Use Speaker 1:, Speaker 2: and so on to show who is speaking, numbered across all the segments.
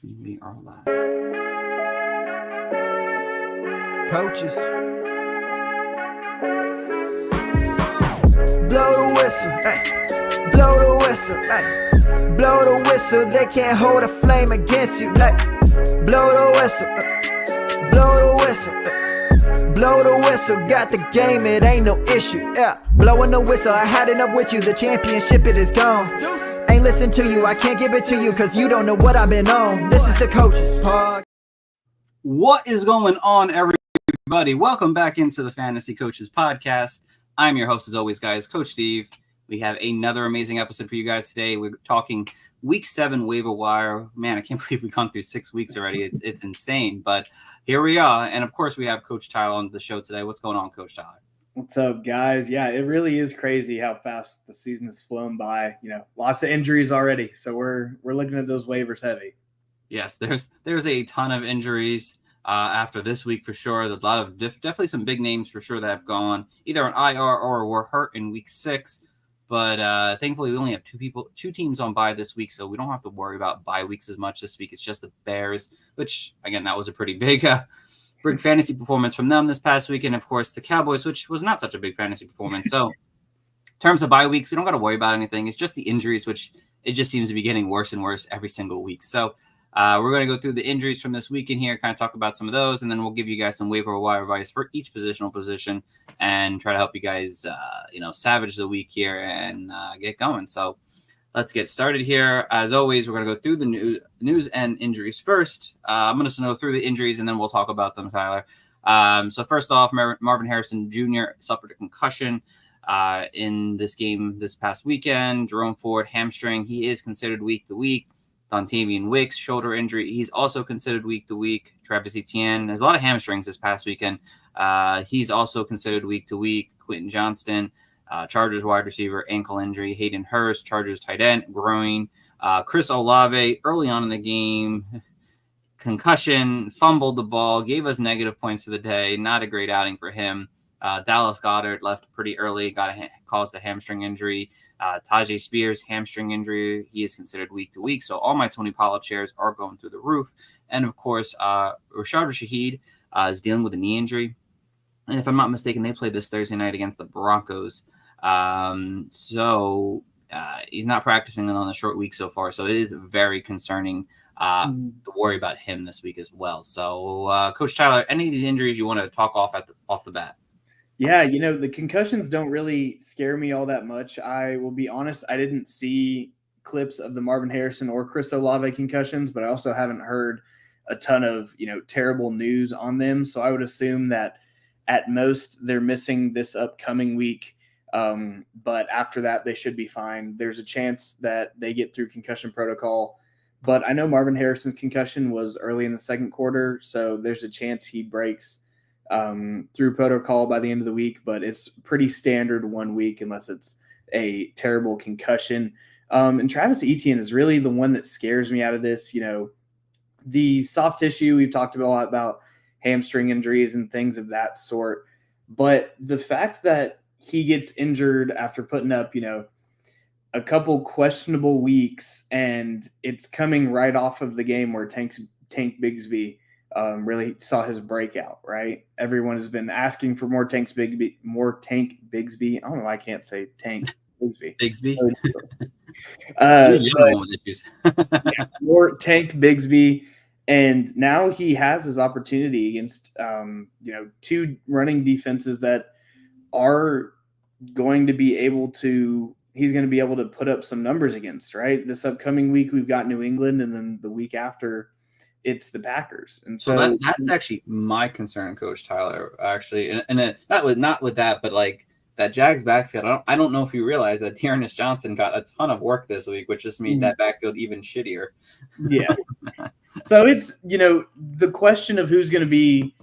Speaker 1: We are live.
Speaker 2: Coaches. Blow the whistle, ay. Blow the whistle, ay. Blow the whistle, they can't hold a flame against you, ay. Blow the whistle, blow the whistle, blow the whistle, got the game, it ain't no issue, yeah. Blowing the whistle, I had enough with you, the championship, it is gone. Ain't listen to you, I can't give it to you, cause you don't know what I've been on. This is the Coaches Pod.
Speaker 1: What is going on, everybody? Welcome back into the Fantasy Coaches Podcast. I'm your host, as always, guys, Coach Steve. We have another amazing episode for you guys today. We're talking Week 7 Waiver Wire. Man, I can't believe we've gone through 6 weeks already. It's insane, but here we are. And, of course, we have Coach Tyler on the show today. What's going on, Coach Tyler?
Speaker 3: What's up, guys? Yeah, it really is crazy how fast the season has flown by. You know, lots of injuries already, so we're looking at those waivers heavy.
Speaker 1: Yes, there's a ton of injuries after this week for sure. There's a lot of definitely some big names for sure that have gone either on IR or were hurt in Week 6. But thankfully, we only have two teams on bye this week, so we don't have to worry about bye weeks as much this week. It's just the Bears, which again, that was a pretty big fantasy performance from them this past week, and of course the Cowboys, which was not such a big fantasy performance. So in terms of bye weeks, we don't got to worry about anything. It's just the injuries, which it just seems to be getting worse and worse every single week. So we're going to go through the injuries from this week in here, kind of talk about some of those, and then we'll give you guys some waiver wire advice for each positional position and try to help you guys, savage the week here and get going. So let's get started here. As always, we're going to go through the news and injuries first. I'm going to go through the injuries, and then we'll talk about them, Tyler. So first off, Marvin Harrison Jr. suffered a concussion in this game this past weekend. Jerome Ford, hamstring. He is considered week to week. Dontavian Wicks, shoulder injury. He's also considered week to week. Travis Etienne. There's a lot of hamstrings this past weekend. He's also considered week to week. Quentin Johnston. Chargers wide receiver, ankle injury. Hayden Hurst, Chargers tight end, groin. Chris Olave, early on in the game, concussion, fumbled the ball, gave us negative points for the day. Not a great outing for him. Dallas Goedert left pretty early, caused a hamstring injury. Tajay Spears, hamstring injury. He is considered week to week. So all my Tony Pollard shares are going through the roof. And, of course, Rashad Shaheed is dealing with a knee injury. And if I'm not mistaken, they played this Thursday night against the Broncos. So he's not practicing on a short week so far. So it is very concerning to worry about him this week as well. So, Coach Tyler, any of these injuries you want to talk off the bat?
Speaker 3: Yeah, the concussions don't really scare me all that much. I will be honest, I didn't see clips of the Marvin Harrison or Chris Olave concussions, but I also haven't heard a ton of, terrible news on them. So I would assume that at most they're missing this upcoming week. But after that, they should be fine. There's a chance that they get through concussion protocol. But I know Marvin Harrison's concussion was early in the second quarter, so there's a chance he breaks through protocol by the end of the week, but it's pretty standard 1 week unless it's a terrible concussion. And Travis Etienne is really the one that scares me out of this. The soft tissue, we've talked a lot about hamstring injuries and things of that sort. But the fact that he gets injured after putting up, a couple questionable weeks, and it's coming right off of the game where Tank Bigsby really saw his breakout, right? Everyone has been asking for more Tank Bigsby. I don't know why I can't say Tank Bigsby.
Speaker 1: Bigsby?
Speaker 3: More Tank Bigsby. And now he has his opportunity against, two running defenses that are going to be able to – he's going to be able to put up some numbers against, right? This upcoming week we've got New England, and then the week after – it's the Packers. And so
Speaker 1: that's actually my concern, Coach Tyler, actually. And not with that, but like that Jags backfield. I don't know if you realize that Dearness Johnson got a ton of work this week, which just made that backfield even shittier.
Speaker 3: Yeah. So it's, the question of who's going to be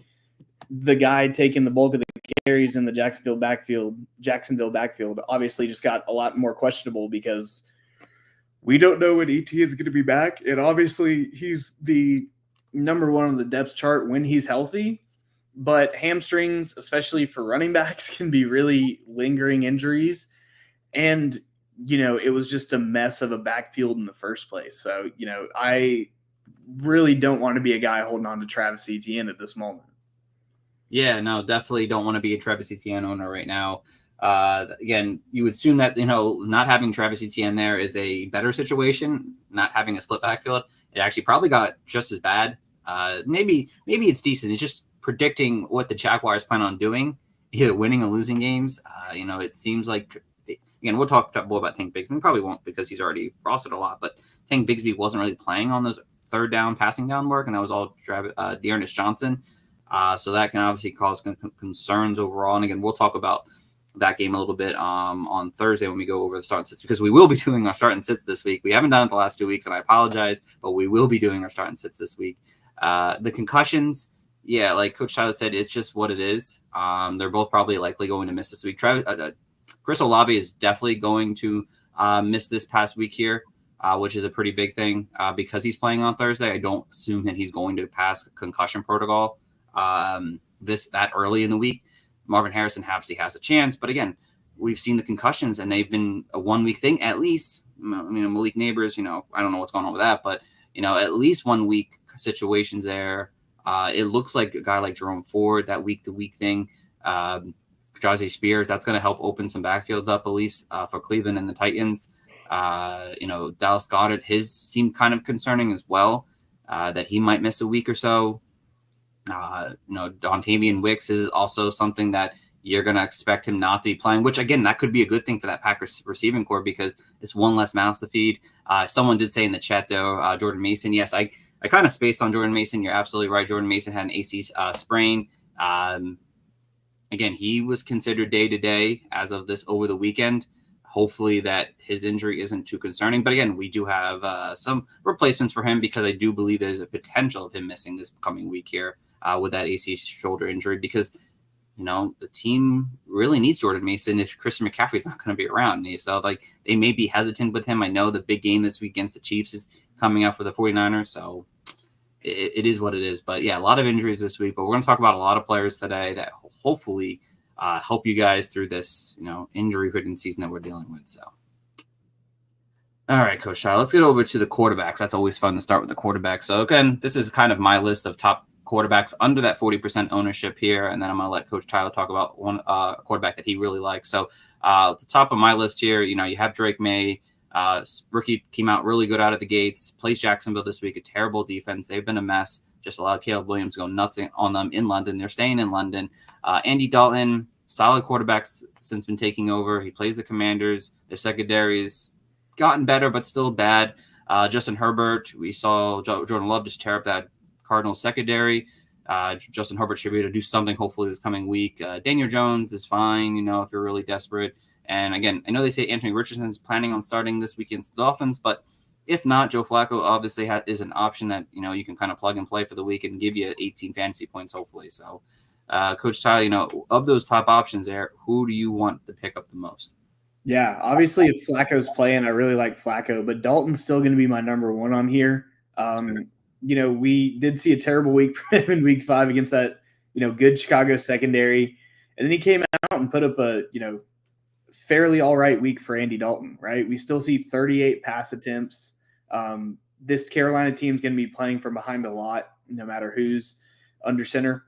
Speaker 3: the guy taking the bulk of the carries in the Jacksonville backfield obviously just got a lot more questionable because we don't know when ET is going to be back. And obviously he's the number one on the depth chart when he's healthy. But hamstrings, especially for running backs, can be really lingering injuries. And, it was just a mess of a backfield in the first place. So, I really don't want to be a guy holding on to Travis Etienne at this moment.
Speaker 1: Yeah, no, definitely don't want to be a Travis Etienne owner right now. Again, you would assume that, not having Travis Etienne there is a better situation. Not having a split backfield, it actually probably got just as bad. Maybe it's decent. It's just predicting what the Jaguars plan on doing, either winning or losing games. It seems like, again, we'll talk more about Tank Bigsby. We probably won't because he's already rostered a lot, but Tank Bigsby wasn't really playing on those third down, passing down work, and that was all Dearness Johnson. So that can obviously cause concerns overall. And again, we'll talk about that game a little bit on Thursday when we go over the start and sits, because we will be doing our start and sits this week. We haven't done it the last 2 weeks, and I apologize, but we will be doing our start and sits this week. The concussions, yeah, like Coach Tyler said, it's just what it is. They're both probably likely going to miss this week. Chris Olave is definitely going to miss this past week here, which is a pretty big thing because he's playing on Thursday. I don't assume that he's going to pass concussion protocol that early in the week. Marvin Harrison obviously has a chance, but again, we've seen the concussions and they've been a 1 week thing at least. Malik Neighbors, I don't know what's going on with that, but at least 1 week situations there. It looks like a guy like Jerome Ford, that week to week thing. Jahzee Spears, that's going to help open some backfields up at least for Cleveland and the Titans. Dallas Goedert, his seemed kind of concerning as well, that he might miss a week or so. Dontavian Wicks is also something that you're going to expect him not to be playing, which again, that could be a good thing for that Packers receiving core because it's one less mouth to feed. Someone did say in the chat though, Jordan Mason. Yes, I kind of spaced on Jordan Mason. You're absolutely right. Jordan Mason had an AC sprain. Again, he was considered day to day as of this over the weekend. Hopefully that his injury isn't too concerning. But again, we do have some replacements for him because I do believe there's a potential of him missing this coming week here with that AC shoulder injury because, the team really needs Jordan Mason if Christian McCaffrey's not going to be around. So they may be hesitant with him. I know the big game this week against the Chiefs is coming up for the 49ers. So it is what it is. But yeah, a lot of injuries this week. But we're going to talk about a lot of players today that hopefully help you guys through this, injury-ridden season that we're dealing with. So, all right, Coach Tyler, let's get over to the quarterbacks. That's always fun to start with the quarterbacks. So again, this is kind of my list of top quarterbacks under that 40% ownership here, and then I'm going to let Coach Tyler talk about one quarterback that he really likes. So, at the top of my list here, you have Drake May. Rookie came out really good out of the gates. Plays Jacksonville this week. A terrible defense. They've been a mess. Just allowed Caleb Williams to go nuts on them in London. They're staying in London. Andy Dalton, solid quarterbacks since been taking over. He plays the Commanders. Their secondary's gotten better, but still bad. Justin Herbert, we saw Jordan Love just tear up that Cardinals secondary. Justin Herbert should be able to do something hopefully this coming week. Daniel Jones is fine, if you're really desperate. And again, I know they say Anthony Richardson's planning on starting this week against the Dolphins, but if not, Joe Flacco obviously is an option that, you can kind of plug and play for the week and give you 18 fantasy points, hopefully. So, Coach Tyler, of those top options there, who do you want to pick up the most?
Speaker 3: Yeah, obviously if Flacco's playing, I really like Flacco, but Dalton's still going to be my number one on here. We did see a terrible week for him in week 5 against that, good Chicago secondary. And then he came out and put up a, fairly all right week for Andy Dalton, right? We still see 38 pass attempts. This Carolina team is going to be playing from behind a lot, no matter who's under center.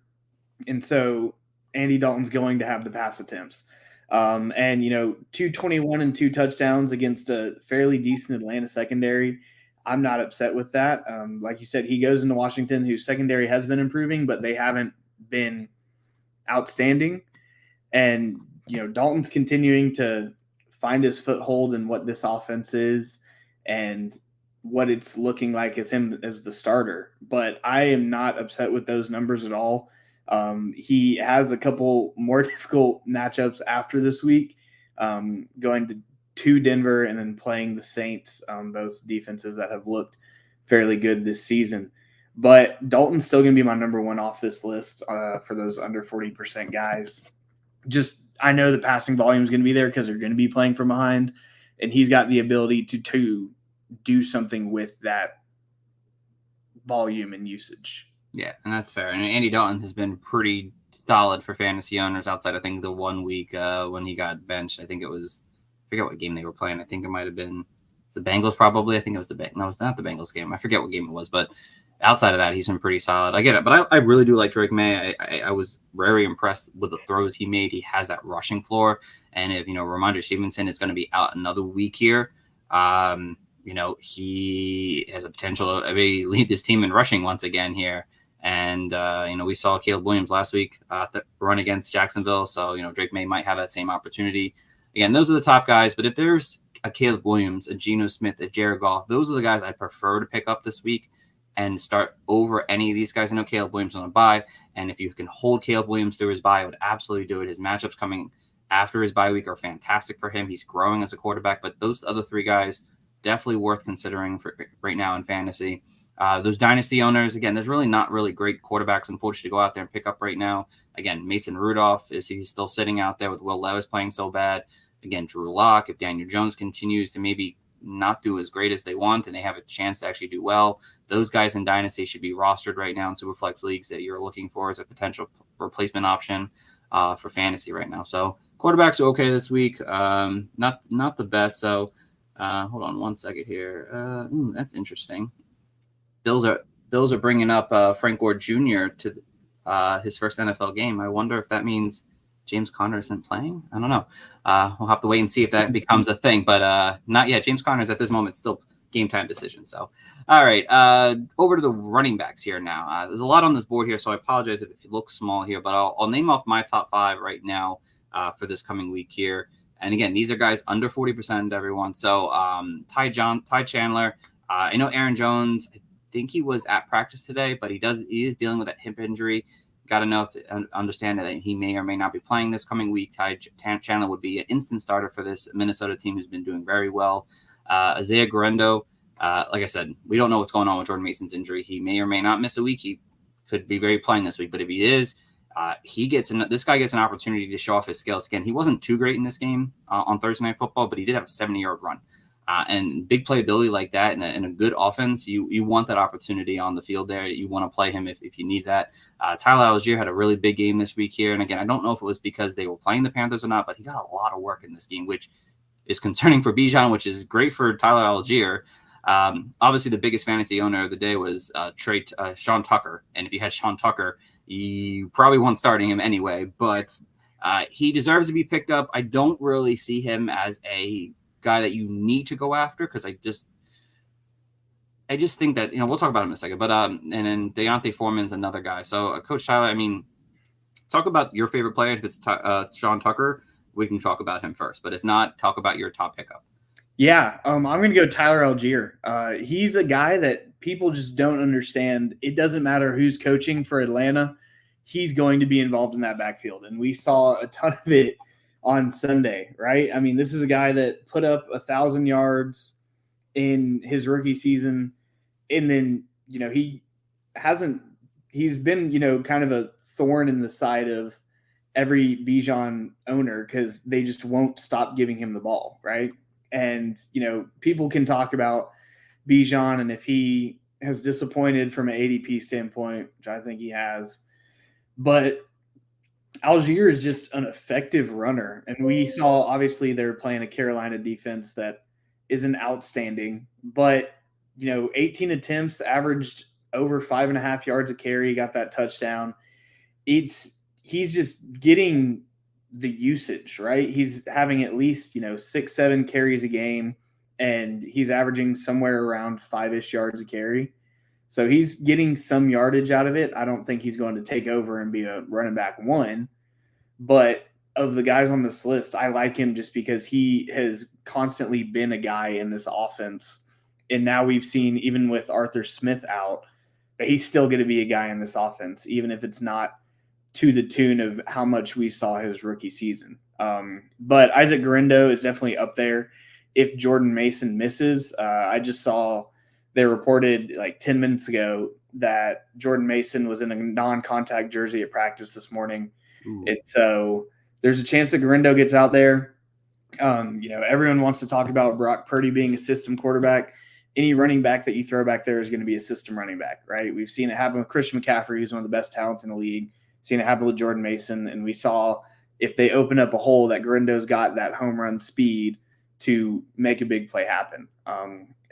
Speaker 3: And so Andy Dalton's going to have the pass attempts. 221 and 2 touchdowns against a fairly decent Atlanta secondary. I'm not upset with that. Like you said, he goes into Washington, whose secondary has been improving, but they haven't been outstanding. And, Dalton's continuing to find his foothold in what this offense is and what it's looking like as him as the starter. But I am not upset with those numbers at all. He has a couple more difficult matchups after this week, going to Denver and then playing the Saints, both defenses that have looked fairly good this season. But Dalton's still going to be my number one off this list for those under 40% guys. I know the passing volume is going to be there because they're going to be playing from behind, and he's got the ability to do something with that volume and usage.
Speaker 1: Yeah, and that's fair. And Andy Dalton has been pretty solid for fantasy owners outside, I think, the 1 week when he got benched. I think it was, I forget what game they were playing. I think it might have been the Bengals probably. I think it was no, it's not the Bengals game. I forget what game it was. But outside of that, he's been pretty solid. I get it, but I really do like Drake May. I was very impressed with the throws he made. He has that rushing floor, and if Ramondre Stevenson is going to be out another week here, he has a potential to maybe lead this team in rushing once again here. And we saw Caleb Williams last week run against Jacksonville, so Drake May might have that same opportunity. Again, those are the top guys, but if there's a Caleb Williams, a Geno Smith, a Jared Goff, those are the guys I prefer to pick up this week and start over any of these guys. I know Caleb Williams on a bye, and if you can hold Caleb Williams through his bye, I would absolutely do it. His matchups coming after his bye week are fantastic for him. He's growing as a quarterback, but those other three guys definitely worth considering for right now in fantasy. Those dynasty owners, again, there's really not really great quarterbacks, unfortunately, to go out there and pick up right now. Again, Mason Rudolph, is he still sitting out there with Will Levis playing so bad? Again, Drew Lock, if Daniel Jones continues to maybe not do as great as they want and they have a chance to actually do well, those guys in dynasty should be rostered right now in Superflex leagues that you're looking for as a potential replacement option for fantasy right now. So quarterbacks are okay this week. Not the best. So hold on one second here. That's interesting. Bills are bringing up Frank Gore Jr. to his first NFL game. I wonder if that means James Conner isn't playing. I don't know. We'll have to wait and see if that becomes a thing, but not yet. James Conner is at this moment still game time decision. So, all right, over to the running backs here now. There's a lot on this board here, so I apologize if it looks small here, but I'll name off my top 5 right now for this coming week here. And again, these are guys under 40%, everyone. So Ty Chandler. I know Aaron Jones. I think he was at practice today, but he is dealing with that hip injury. Got to know understand that he may or may not be playing this coming week. Ty Chandler would be an instant starter for this Minnesota team who's been doing very well. Isaiah Guerrero, like I said, we don't know what's going on with Jordan Mason's injury. He may or may not miss a week. He could be very playing this week, but if he is, this guy gets an opportunity to show off his skills. Again, he wasn't too great in this game on Thursday Night Football, but he did have a 70-yard run. And big playability like that in a good offense, you want that opportunity on the field there. You want to play him if you need that. Tyler Algier had a really big game this week here. And again, I don't know if it was because they were playing the Panthers or not, but he got a lot of work in this game, which is concerning for Bijan, which is great for Tyler Algier. Obviously, the biggest fantasy owner of the day was Sean Tucker. And if you had Sean Tucker, you probably weren't starting him anyway. But he deserves to be picked up. I don't really see him as a guy that you need to go after because I just think that we'll talk about him in a second, but and then Deontay Foreman's another guy. So Coach Tyler, I mean, talk about your favorite player. If it's Sean Tucker, we can talk about him first, but if not, talk about your top pickup.
Speaker 3: Yeah, I'm gonna go Tyler Algier. He's a guy that people just don't understand. It doesn't matter who's coaching for Atlanta, he's going to be involved in that backfield, and we saw a ton of it on Sunday, right? I mean, this is a guy that put up 1,000 yards in his rookie season. And then, he's been, kind of a thorn in the side of every Bijan owner because they just won't stop giving him the ball, right? And, people can talk about Bijan and if he has disappointed from an ADP standpoint, which I think he has, but Algier is just an effective runner. And we saw, obviously, they're playing a Carolina defense that isn't outstanding. But, 18 attempts, averaged over 5.5 yards a carry, got that touchdown. He's just getting the usage, right? He's having at least, 6-7 carries a game, and he's averaging somewhere around 5-ish yards a carry. So he's getting some yardage out of it. I don't think he's going to take over and be a running back one. But of the guys on this list, I like him just because he has constantly been a guy in this offense. And now we've seen, even with Arthur Smith out, that he's still going to be a guy in this offense, even if it's not to the tune of how much we saw his rookie season. But Isaac Guerrero is definitely up there. If Jordan Mason misses, I just saw they reported like 10 minutes ago that Jordan Mason was in a non-contact jersey at practice this morning. So there's a chance that Guerrero gets out there. Everyone wants to talk about Brock Purdy being a system quarterback. Any running back that you throw back there is going to be a system running back, right? We've seen it happen with Christian McCaffrey, who's one of the best talents in the league. Seen it happen with Jordan Mason, and we saw if they open up a hole that Guerrero's got that home run speed to make a big play happen.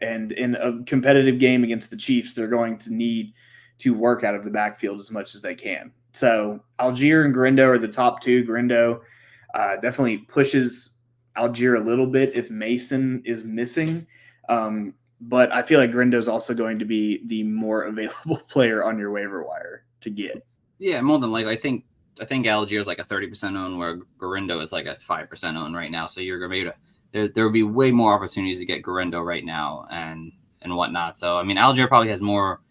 Speaker 3: And in a competitive game against the Chiefs, they're going to need to work out of the backfield as much as they can. So Algier and Grindo are the top two. Grindo definitely pushes Algier a little bit if Mason is missing. But I feel like Grindo is also going to be the more available player on your waiver wire to get.
Speaker 1: Yeah, more than likely. I think Algier is like a 30% own, where Garindo is like a 5% own right now. So you're going to be able to, there will be way more opportunities to get Garindo right now and whatnot. So, I mean, Algier probably has more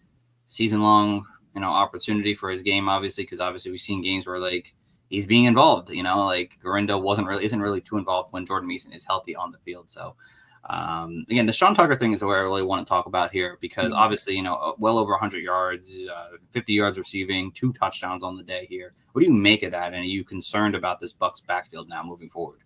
Speaker 1: season-long, opportunity for his game, obviously, because obviously we've seen games where, like, he's being involved, like Garindo isn't really too involved when Jordan Mason is healthy on the field. So, again, the Sean Tucker thing is what I really want to talk about here, because obviously, well over 100 yards, 50 yards receiving, 2 touchdowns on the day here. What do you make of that? And are you concerned about this Bucs backfield now moving forward?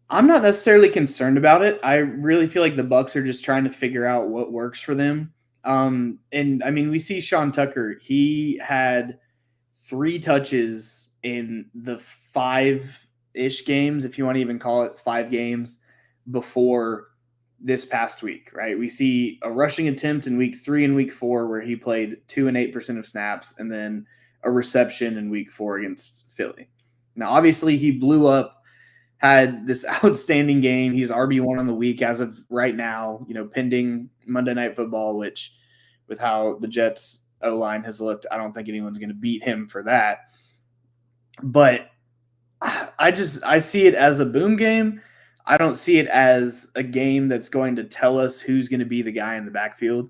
Speaker 3: I'm not necessarily concerned about it. I really feel like the Bucs are just trying to figure out what works for them. And I mean, we see Sean Tucker. He had 3 touches in the 5-ish games, if you want to even call it 5 games, before this past week, right? We see a rushing attempt in week 3 and week 4 where he played 2 and 8% of snaps, and then a reception in week 4 against Philly. Now, obviously, he blew up, had this outstanding game. He's RB1 on the week as of right now, pending Monday Night Football, which with how the Jets O-line has looked, I don't think anyone's going to beat him for that. But I see it as a boom game. I don't see it as a game that's going to tell us who's going to be the guy in the backfield.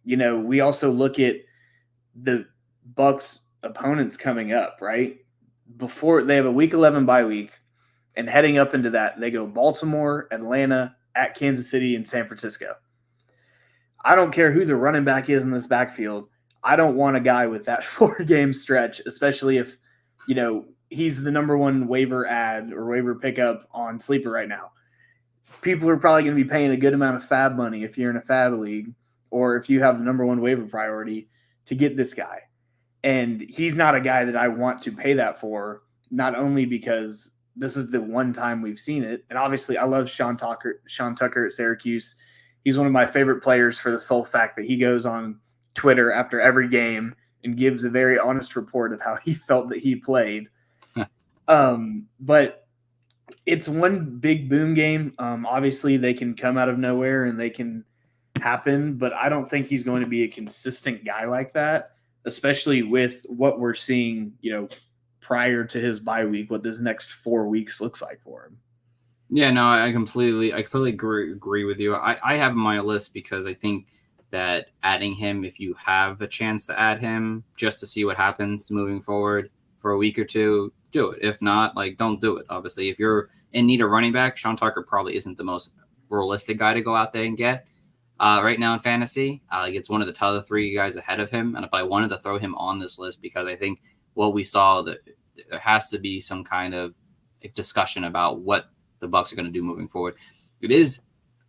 Speaker 3: We also look at the Bucs opponents coming up, right? Before they have a week 11 bye week, and heading up into that, they go Baltimore, Atlanta, at Kansas City, and San Francisco. I don't care who the running back is in this backfield. I don't want a guy with that 4-game stretch, especially if, he's the number 1 waiver ad or waiver pickup on Sleeper right now. People are probably going to be paying a good amount of fab money if you're in a fab league, or if you have the number 1 waiver priority to get this guy. And he's not a guy that I want to pay that for, not only because this is the one time we've seen it. And obviously I love Sean Tucker at Syracuse. He's one of my favorite players for the sole fact that he goes on Twitter after every game and gives a very honest report of how he felt that he played. But it's one big boom game. Obviously they can come out of nowhere and they can happen, but I don't think he's going to be a consistent guy like that, especially with what we're seeing, prior to his bye week, what this next 4 weeks looks like for him.
Speaker 1: Yeah, no, I completely agree with you. I have him on my list because I think that adding him, if you have a chance to add him just to see what happens moving forward for a week or two, do it. If not, don't do it. Obviously, if you're in need of running back, Sean Tucker probably isn't the most realistic guy to go out there and get right now in fantasy. It's one of the other 3 guys ahead of him, and if I wanted to throw him on this list because I think what we saw, that there has to be some kind of discussion about what the Bucs are going to do moving forward. It is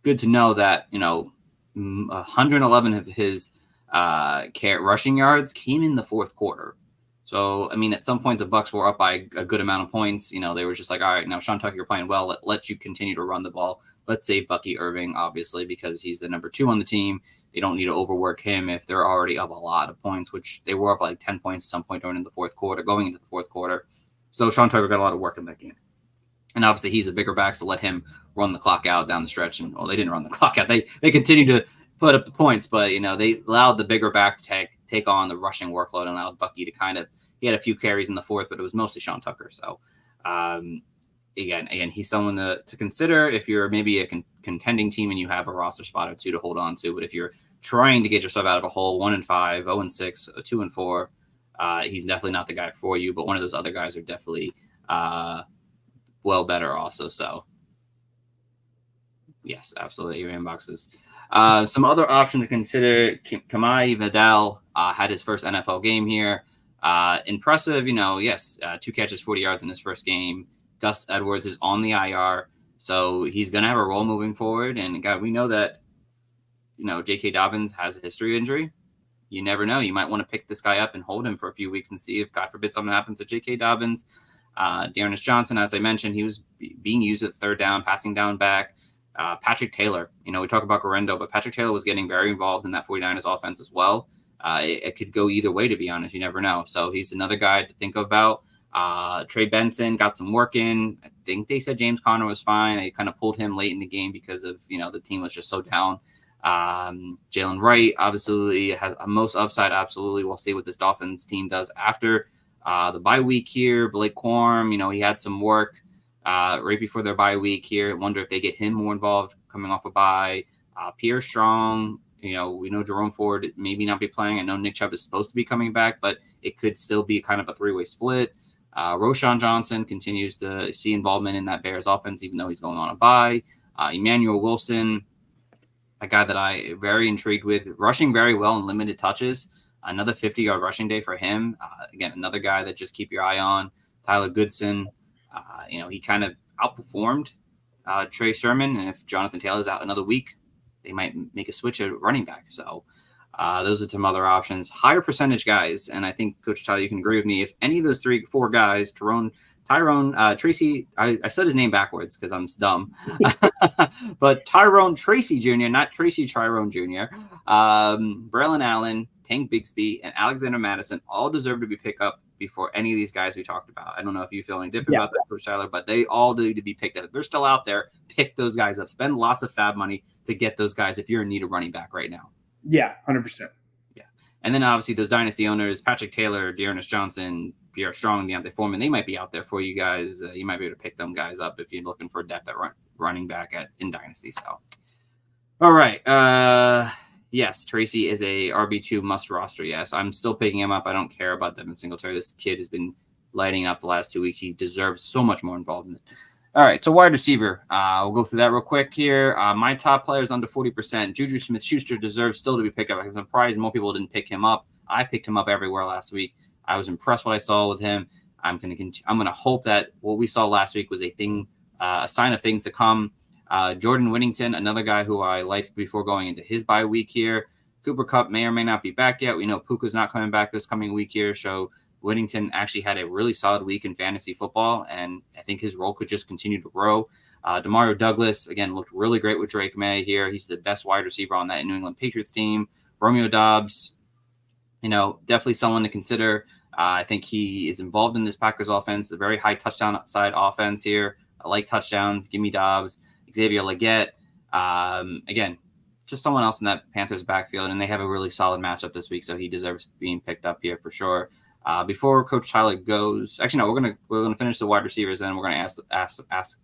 Speaker 1: good to know that 111 of his rushing yards came in the 4th quarter. So, I mean, at some point, the Bucs were up by a good amount of points. They were just like, all right, now, Sean Tucker, you're playing well. Let you continue to run the ball. Let's save Bucky Irving, obviously, because he's the number 2 on the team. They don't need to overwork him if they're already up a lot of points, which they were up like 10 points at some point going into the 4th quarter. So Sean Tucker got a lot of work in that game. And obviously, he's a bigger back, so let him run the clock out down the stretch. And, they didn't run the clock out. They continued to put up the points, but, they allowed the bigger back to take on the rushing workload and allowed Bucky to he had a few carries in the 4th, but it was mostly Sean Tucker. So, again, he's someone to consider if you're maybe a contending team and you have a roster spot or 2 to hold on to. But if you're trying to get yourself out of a hole, 1-5, 0-6, 2-4, he's definitely not the guy for you. But one of those other guys are definitely better also. So, yes, absolutely. Your inboxes. Some other option to consider: Kamai Vidal had his first NFL game here. Impressive, 2 catches, 40 yards in his first game. Gus Edwards is on the IR, so he's going to have a role moving forward. And God, we know that, J.K. Dobbins has a history of injury. You never know. You might want to pick this guy up and hold him for a few weeks and see if, God forbid, something happens to J.K. Dobbins. Dearness Johnson, as I mentioned, he was being used at third down, passing down back. Patrick Taylor, we talk about Garendo, but Patrick Taylor was getting very involved in that 49ers offense as well. It could go either way, to be honest. You never know. So he's another guy to think about. Trey Benson got some work in. I think they said James Conner was fine. They kind of pulled him late in the game because of, the team was just so down. Jalen Wright obviously has a most upside. Absolutely. We'll see what this Dolphins team does after the bye week here. Blake Corum, he had some work right before their bye week here. I wonder if they get him more involved coming off a bye. Pierre Strong, we know Jerome Ford maybe not be playing. I know Nick Chubb is supposed to be coming back, but it could still be kind of a three-way split. Roshan Johnson continues to see involvement in that Bears offense, even though he's going on a bye. Emmanuel Wilson, a guy that I very intrigued with, rushing very well in limited touches. Another 50-yard rushing day for him. Again, another guy that just keep your eye on. Tyler Goodson, he kind of outperformed Trey Sermon, and if Jonathan Taylor's out another week, they might make a switch at running back. So those are some other options. Higher percentage guys, and I think, Coach Tyler, you can agree with me. If any of those 3-4 guys, Tyrone Tracy, I said his name backwards because I'm dumb, but Tyrone Tracy Jr., not Tracy Tyrone Jr., Braylon Allen, Tank Bigsby, and Alexander Madison all deserve to be picked up before any of these guys we talked about. I don't know if you're feeling different about that, Coach Tyler, but they all need to be picked up. If they're still out there, pick those guys up. Spend lots of fab money to get those guys if you're in need of running back right now.
Speaker 3: Yeah, 100%.
Speaker 1: Yeah. And then obviously those dynasty owners, Patrick Taylor, Dearness Johnson, Pierre Strong, Deontay Foreman, they might be out there for you guys. You might be able to pick them guys up if you're looking for depth at running back in dynasty. So, all right. Yes, Tracy is a RB2 must roster. Yes, I'm still picking him up. I don't care about Devin Singletary. This kid has been lighting up the last 2 weeks. He deserves so much more involvement. All right, so wide receiver. We'll go through that real quick here. My top player is under 40%. Juju Smith-Schuster deserves still to be picked up. I'm surprised more people didn't pick him up. I picked him up everywhere last week. I was impressed what I saw with him. I'm gonna hope that what we saw last week was a sign of things to come. Jordan Whittington, another guy who I liked before going into his bye week here. Cooper Kupp may or may not be back yet. We know Puka's not coming back this coming week here, so Whittington actually had a really solid week in fantasy football, and I think his role could just continue to grow. Demario Douglas, again, looked really great with Drake May here. He's the best wide receiver on that New England Patriots team. Romeo Doubs, definitely someone to consider. I think he is involved in this Packers offense, a very high touchdown outside offense here. I like touchdowns. Give me Doubs. Xavier Legette. Again, just someone else in that Panthers backfield, and they have a really solid matchup this week, so he deserves being picked up here for sure. Before Coach Tyler goes, actually no, we're gonna finish the wide receivers, and then we're gonna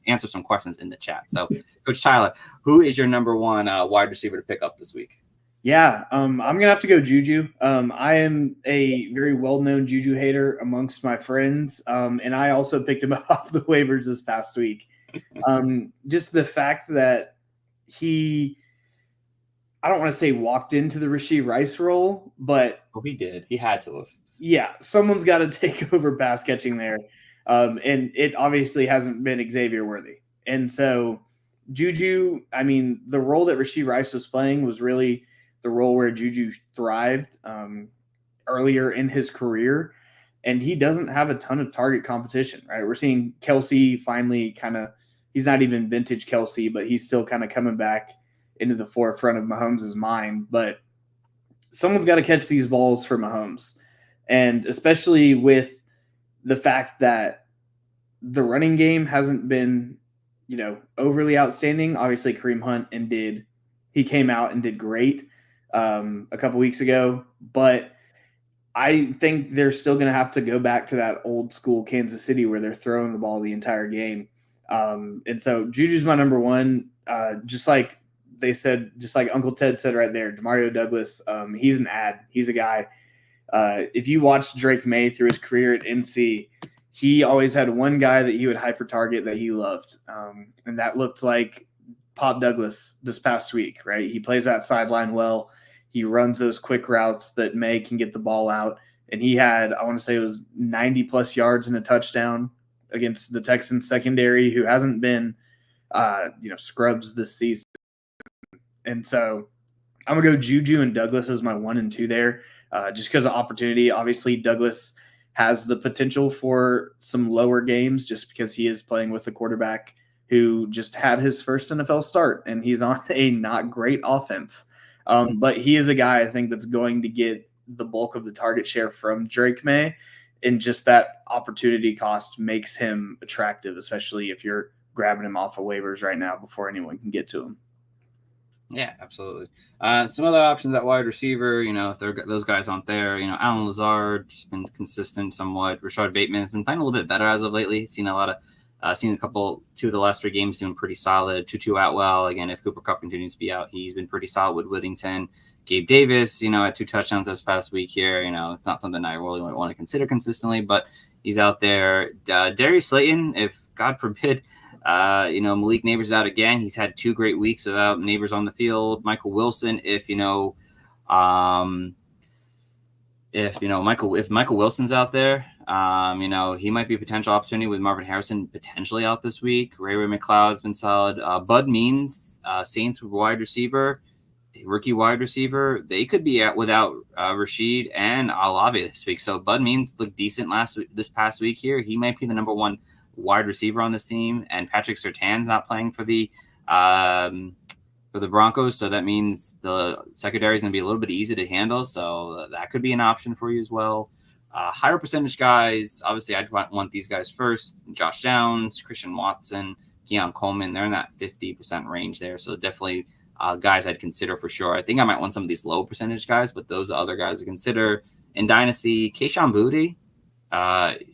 Speaker 1: answer some questions in the chat. So, Coach Tyler, who is your number one wide receiver to pick up this week?
Speaker 3: Yeah, I'm gonna have to go Juju. I am a very well-known Juju hater amongst my friends, and I also picked him up off the waivers this past week. Just the fact that I don't want to say walked into the Rashee Rice role, but
Speaker 1: he did. He had to have.
Speaker 3: Yeah, someone's got to take over pass catching there, and it obviously hasn't been Xavier worthy. And so Juju, the role that Rashee Rice was playing was really the role where Juju thrived earlier in his career, and he doesn't have a ton of target competition, right? We're seeing Kelsey finally he's not even vintage Kelsey, but he's still kind of coming back into the forefront of Mahomes' mind. But someone's got to catch these balls for Mahomes. And especially with the fact that the running game hasn't been, overly outstanding. Obviously, Kareem Hunt he came out and did great a couple weeks ago. But I think they're still going to have to go back to that old school Kansas City where they're throwing the ball the entire game. And so Juju's my number one. Just like they said, just like Uncle Ted said right there, Demario Douglas, he's an ad. He's a guy. If you watch Drake May through his career at NC, he always had one guy that he would hyper target that he loved. And that looked like Pop Douglas this past week, right? He plays that sideline well. He runs those quick routes that May can get the ball out. And he had, I want to say it was 90 plus yards and a touchdown against the Texans secondary, who hasn't been, scrubs this season. And so I'm going to go Juju and Douglas as my 1 and 2 there. Just because of opportunity. Obviously, Douglas has the potential for some lower games just because he is playing with a quarterback who just had his first NFL start and he's on a not great offense. But he is a guy I think that's going to get the bulk of the target share from Drake May, and just that opportunity cost makes him attractive, especially if you're grabbing him off of waivers right now before anyone can get to him.
Speaker 1: Yeah, absolutely. Some other options at wide receiver, if those guys aren't there, Alan Lazard just been consistent somewhat. Rashad Bateman has been playing a little bit better as of lately. Seen two of the last 3 games doing pretty solid. Tutu Atwell, again, if Cooper Kupp continues to be out, he's been pretty solid with Whittington. Gabe Davis, had 2 touchdowns this past week here. It's not something I really want to consider consistently, but he's out there. Darius Slayton, if God forbid, Malik Neighbors out again. He's had 2 great weeks without Neighbors on the field. Michael Wilson, if Michael Wilson's out there, he might be a potential opportunity with Marvin Harrison potentially out this week. Ray McLeod's been solid. Bud Means, Saints wide receiver, rookie wide receiver. They could be out without Rashid and Olave this week. So Bud Means looked decent this past week here. He might be the number 1 wide receiver on this team, and Patrick Surtain's not playing for the Broncos, so that means the secondary is going to be a little bit easy to handle. So that could be an option for you as well. Higher percentage guys, obviously, I'd want these guys first. Josh Downs, Christian Watson, Keon Coleman, they're in that 50% range there. So definitely guys I'd consider for sure. I think I might want some of these low percentage guys, but those are other guys to consider. In Dynasty, Kayshon Boutte,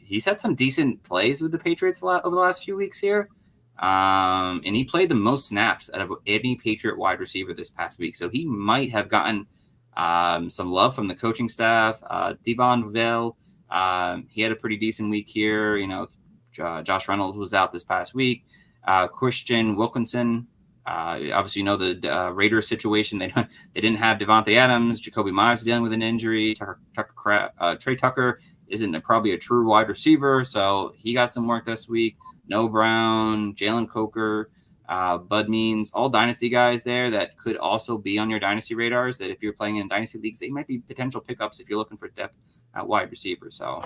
Speaker 1: he's had some decent plays with the Patriots over the last few weeks here. And he played the most snaps out of any Patriot wide receiver this past week. So he might have gotten some love from the coaching staff. Devon Vale, he had a pretty decent week here. Josh Reynolds was out this past week. Christian Wilkinson, obviously, the Raiders situation. They didn't have Devontae Adams. Jacoby Myers dealing with an injury. Trey Tucker isn't probably a true wide receiver, so he got some work this week. Noah Brown, Jalen Coker, Bud Means, all dynasty guys there that could also be on your dynasty radars, that if you're playing in dynasty leagues, they might be potential pickups if you're looking for depth at wide receiver. So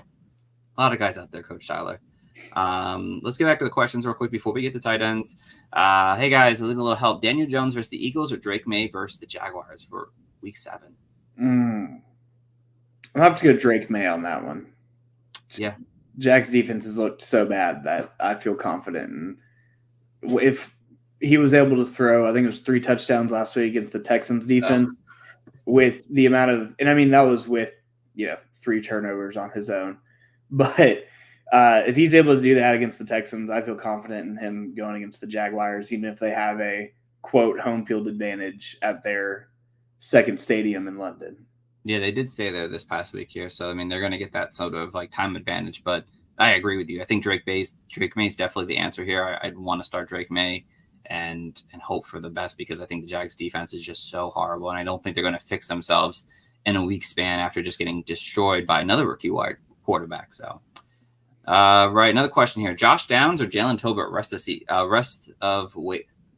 Speaker 1: a lot of guys out there, Coach Tyler. Let's get back to the questions real quick before we get to tight ends. Hey guys, we need a little help. Daniel Jones versus the Eagles or Drake May versus the Jaguars for week 7?
Speaker 3: I'll have to go Drake May on that one.
Speaker 1: Yeah.
Speaker 3: Jack's defense has looked so bad that I feel confident. And if he was able to throw, I think it was 3 touchdowns last week against the Texans defense with the amount of, and I mean, that was with, 3 turnovers on his own. But if he's able to do that against the Texans, I feel confident in him going against the Jaguars, even if they have a quote home field advantage at their second stadium in London.
Speaker 1: Yeah, they did stay there this past week here. So, I mean, they're going to get that sort of like time advantage. But I agree with you. I think Drake May is definitely the answer here. I'd want to start Drake May and hope for the best, because I think the Jags defense is just so horrible. And I don't think they're going to fix themselves in a week span after just getting destroyed by another rookie wide quarterback. So, right. Another question here. Josh Downs or Jalen Tolbert?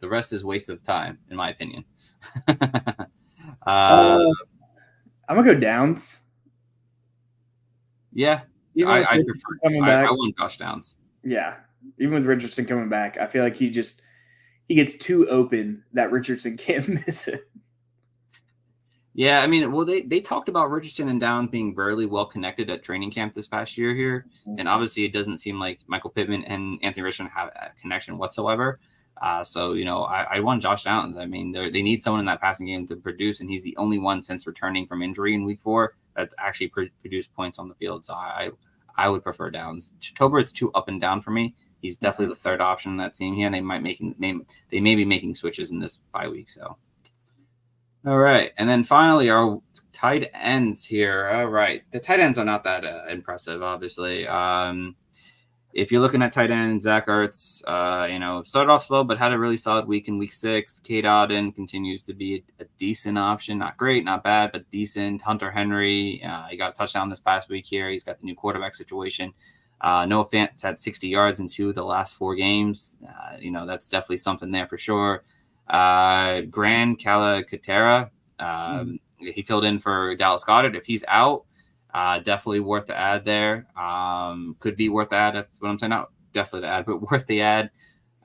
Speaker 1: The rest is waste of time, in my opinion.
Speaker 3: I'm going to go Downs.
Speaker 1: Yeah. I prefer coming back. I want Josh Downs.
Speaker 3: Yeah. Even with Richardson coming back, I feel like he gets too open that Richardson can't miss it.
Speaker 1: Yeah, I mean, well, they talked about Richardson and Downs being very well connected at training camp this past year here. And obviously it doesn't seem like Michael Pittman and Anthony Richardson have a connection whatsoever. So, I want Josh Downs. I mean, they need someone in that passing game to produce, and he's the only one since returning from injury in week 4 that's actually produced points on the field. So I would prefer Downs. Tolbert's too up and down for me. He's definitely the third option in that team here, and they may be making switches in this bye week. So, all right, and then finally our tight ends here. All right, the tight ends are not that impressive, obviously. If you're looking at tight end, Zach Ertz, started off slow, but had a really solid week in week 6. Cade Otton continues to be a decent option. Not great, not bad, but decent. Hunter Henry, he got a touchdown this past week here. He's got the new quarterback situation. Noah Fant's had 60 yards in 2 of the last 4 games. That's definitely something there for sure. Grand Calacatera, he filled in for Dallas Goedert. If he's out, Definitely worth the ad there. Could be worth the ad. That's what I'm saying. Not definitely the ad, but worth the ad.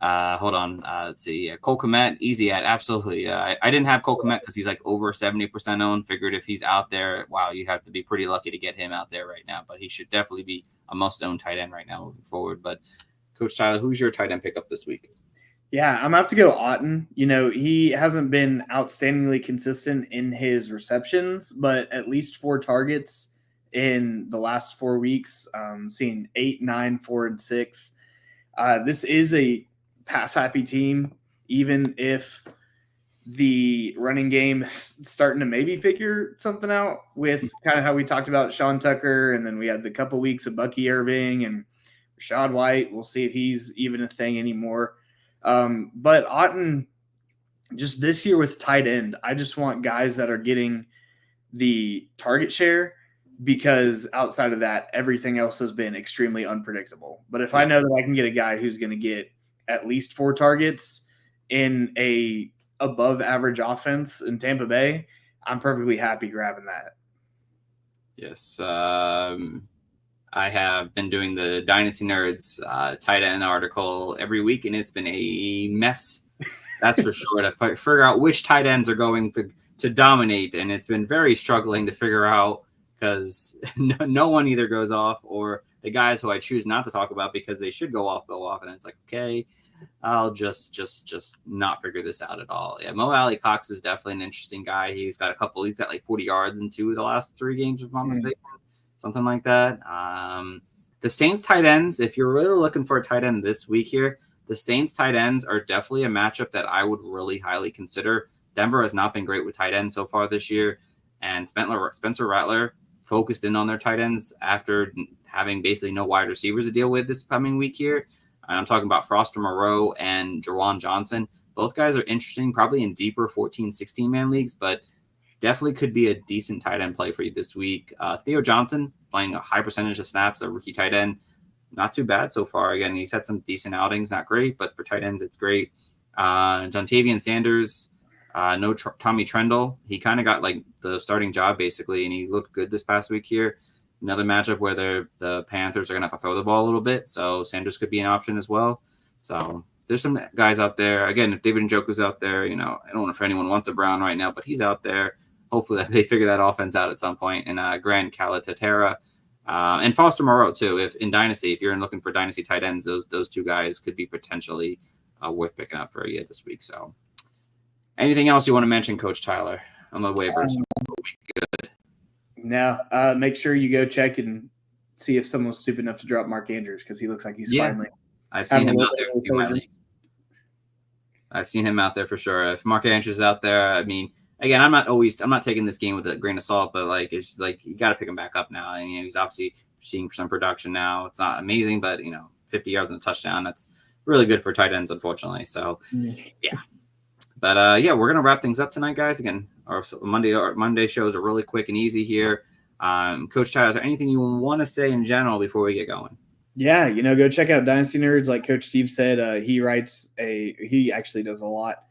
Speaker 1: Hold on. Let's see. Cole Kmet, easy ad. Absolutely. I didn't have Cole Kmet because he's like over 70% owned. Figured if he's out there, wow, you have to be pretty lucky to get him out there right now. But he should definitely be a most-owned tight end right now moving forward. But Coach Tyler, who's your tight end pickup this week?
Speaker 3: Yeah, I'm gonna have to go Otten. He hasn't been outstandingly consistent in his receptions, but at least 4 targets in the last 4 weeks. Seeing 8, 9, 4, and 6. This is a pass happy team, even if the running game is starting to maybe figure something out with kind of how we talked about Sean Tucker, and then we had the couple weeks of Bucky Irving and Rashad White. We'll see if he's even a thing anymore. But Otten, just this year with tight end, I just want guys that are getting the target share, because outside of that, everything else has been extremely unpredictable. But if I know that I can get a guy who's going to get at least 4 targets in a above average offense in Tampa Bay, I'm perfectly happy grabbing that.
Speaker 1: Yes. I have been doing the Dynasty Nerds tight end article every week, and it's been a mess. That's for sure, to figure out which tight ends are going to dominate. And it's been very struggling to figure out, because no one either goes off, or the guys who I choose not to talk about because they should go off. And it's like, okay, I'll just not figure this out at all. Yeah, Mo Alley Cox is definitely an interesting guy. He's got he's got like 40 yards in 2 of the last 3 games, if I'm not mistaken. Something like that. The Saints tight ends, if you're really looking for a tight end this week here, the Saints tight ends are definitely a matchup that I would really highly consider. Denver has not been great with tight ends so far this year, and Spencer Rattler focused in on their tight ends after having basically no wide receivers to deal with this coming week here. And I'm talking about Foster Moreau and Jawan Johnson. Both guys are interesting, probably in deeper 14, 16-man leagues, but definitely could be a decent tight end play for you this week. Theo Johnson playing a high percentage of snaps, a rookie tight end. Not too bad so far. Again, he's had some decent outings, not great, but for tight ends, it's great. Jontavian Sanders, no Tommy Trendle. He kind of got like the starting job basically, and he looked good this past week here. Another matchup where the Panthers are going to have to throw the ball a little bit, so Sanders could be an option as well. So there's some guys out there. Again, if David Njoku's out there, I don't know if anyone wants a Brown right now, but he's out there. Hopefully they figure that offense out at some point. And Grand Calatatera and Foster Moreau too. If in Dynasty, if you're looking for Dynasty tight ends, those 2 guys could be potentially worth picking up for you this week. So anything else you want to mention, Coach Tyler, on the waivers? Good.
Speaker 3: No, make sure you go check and see if someone's stupid enough to drop Mark Andrews, because he looks like he's finally.
Speaker 1: I've seen him out there. I've seen him out there for sure. If Mark Andrews is out there, I mean, again, I'm not taking this game with a grain of salt, but like, it's like, you got to pick him back up now. And, he's obviously seeing some production now. It's not amazing, but 50 yards and a touchdown, that's really good for tight ends, unfortunately. So yeah. But we're going to wrap things up tonight, guys. Again, our Monday shows are really quick and easy here. Coach Tyler, is there anything you want to say in general before we get going?
Speaker 3: Yeah, go check out Dynasty Nerds. Like Coach Steve said, he actually does a lot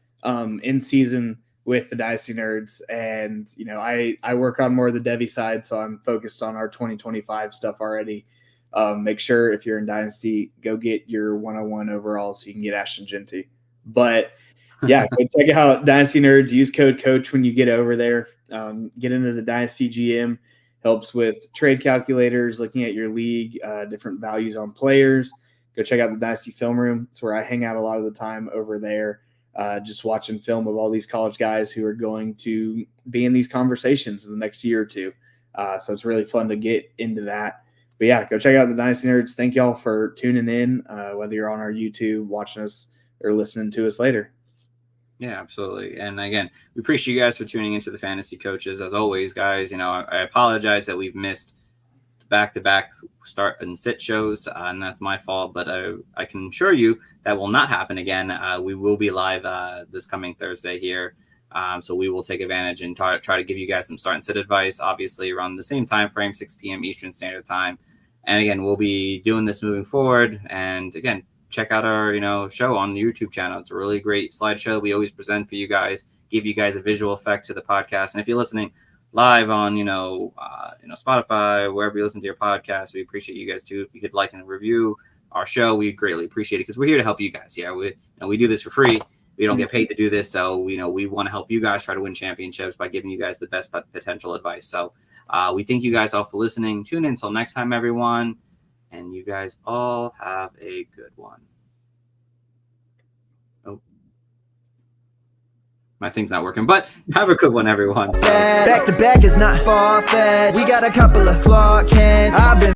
Speaker 3: in season with the Dynasty Nerds. And, I work on more of the Devy side, so I'm focused on our 2025 stuff already. Make sure if you're in Dynasty, go get your 101 overall so you can get Ashton Genty. But yeah, go check out Dynasty Nerds. Use code COACH when you get over there. Get into the Dynasty GM. Helps with trade calculators, looking at your league, different values on players. Go check out the Dynasty Film Room. It's where I hang out a lot of the time over there, just watching film of all these college guys who are going to be in these conversations in the next year or 2. So it's really fun to get into that. But yeah, go check out the Dynasty Nerds. Thank y'all for tuning in, whether you're on our YouTube, watching us, or listening to us later.
Speaker 1: Yeah, absolutely. And again, we appreciate you guys for tuning into the Fantasy Coaches. As always, guys, I apologize that we've missed back-to-back start and sit shows, and that's my fault. But I can assure you that will not happen again. We will be live this coming Thursday here. So we will take advantage and try to give you guys some start and sit advice, obviously around the same time frame, 6 p.m. Eastern Standard Time. And again, we'll be doing this moving forward. And again, check out our show on the YouTube channel. It's a really great slideshow we always present for you guys, give you guys a visual effect to the podcast. And if you're listening live on, Spotify, wherever you listen to your podcast. We appreciate you guys too. If you could like and review our show, we greatly appreciate it because we're here to help you guys. Yeah, we do this for free. We don't get paid to do this, so we want to help you guys try to win championships by giving you guys the best potential advice. So we thank you guys all for listening. Tune in until next time, everyone, and you guys all have a good one. Oh, my thing's not working, but have a good one, everyone. So.
Speaker 2: Back to back is not far-fetched. We got a couple of Clark hands. I've been